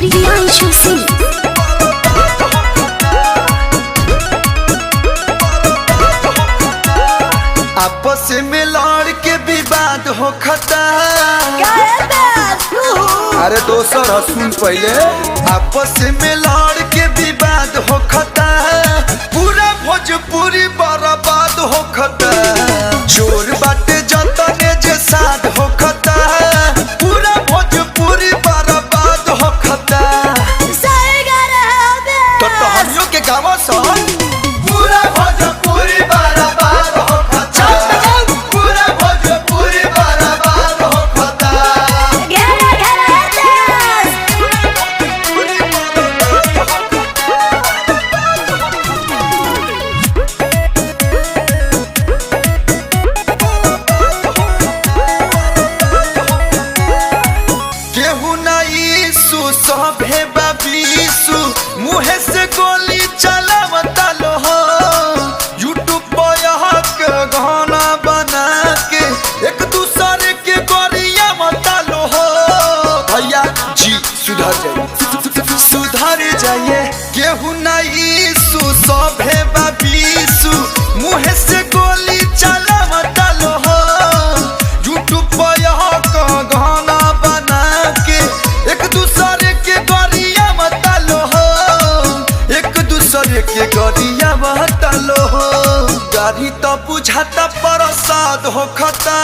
प्रियांशु सिंह। आपस में लड़ के विवाद हो खता। अरे दोसर सुन पहले, आपस में लड़ के विवाद हो खता, पूरा भोजपुरी बर्बाद हो खता। चोर बाटे जतने जे साध हो खता, पूरा भोजपुरी बर्बाद हो खता। तो हमियों के गाँव सन पूरा भोजपुरी बर्बाद हो खता, पूरा भोजपुरी बर्बाद हो खता। केहू नहीं सभे बाबीसु, मुँह से गोली चलावता लो हो। यूट्यूब पर के गाना बना के एक दूसरे के गोरिया मता लो हो। भैया जी सुधर जाइए, सुधर जाइए। केहू नहीं सभे बाबीसु, मुँह से गोली चलावता लो हो। यूट्यूब पर के गाना बना के एक दूसरे के गोरिया मता लो हो, एक दूसरे के गोरिया मता लो हो। गाड़ी तो बुझाता प्रसाद हो खता,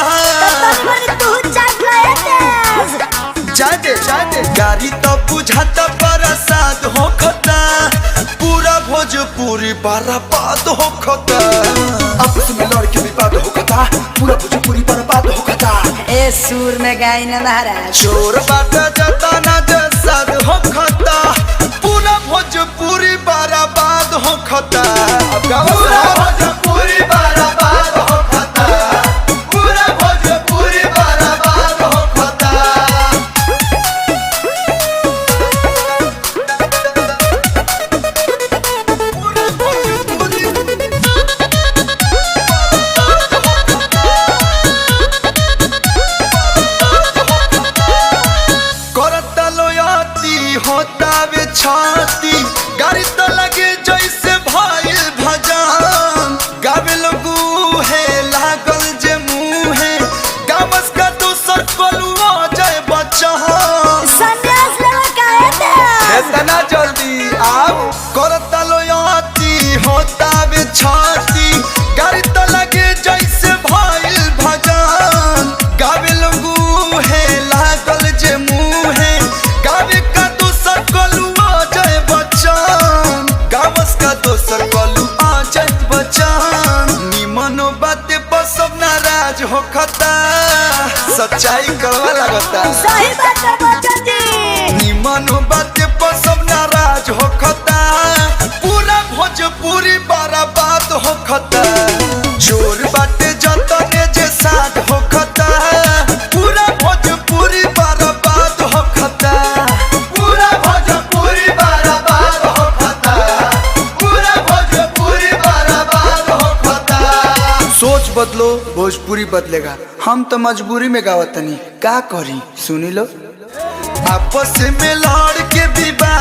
जादे जादे गाड़ी तो बुझाता प्रसाद हो खता, पूरा भोजपुरी बर्बाद हो खता। आपस में लड़ के विवाद हो खता, पूरा भोजपुरी बर्बाद हो खता। ए सुर में गाई न महाराज, चोर बाटा जताना जसाद हो खता, पूरा भोजपुरी बर्बाद हो खता। पूरा भोजपुरी बर्बाद हो खता, पूरा भोजपुरी बर्बाद हो खता। करता लोयाती होता वे छाती, गाड़ी तो लगे जैसे भाईल भजान। गावे लोगू है लागल जे मुँह है, गामस का दूसर कोलुआ जय बच्चा। इतना जल्दी आओ। करता लोयाती होता वे छाती, गाड़ी तो लगे जैसे भाईल भजान। गावे लोगू है लागल जे मुँह है, गावे का दूसर कोलुआ जय बच्चन। गावस का दूसर कोलुआ जय बच्चन। निमनो बाते पर सब नाराज हो खता, सच्चाई कड़वा लगता। सही बात है बच्चन जी। निमनो बाते पर सब नाराज हो खता, पूरा भोजपुरी बर्बाद हो खता। चोर बाटे जतने जे साध हो खता, पूरा भोजपुरी बर्बाद हो खता। पूरा भोजपुरी बर्बाद हो खता, पूरा भोजपुरी बर्बाद हो खता। सोच बदलो, भोजपुरी बदलेगा। हम तो मजबूरी में गावतनी, का करी सुनी लो। आपस में लड़ के विवाद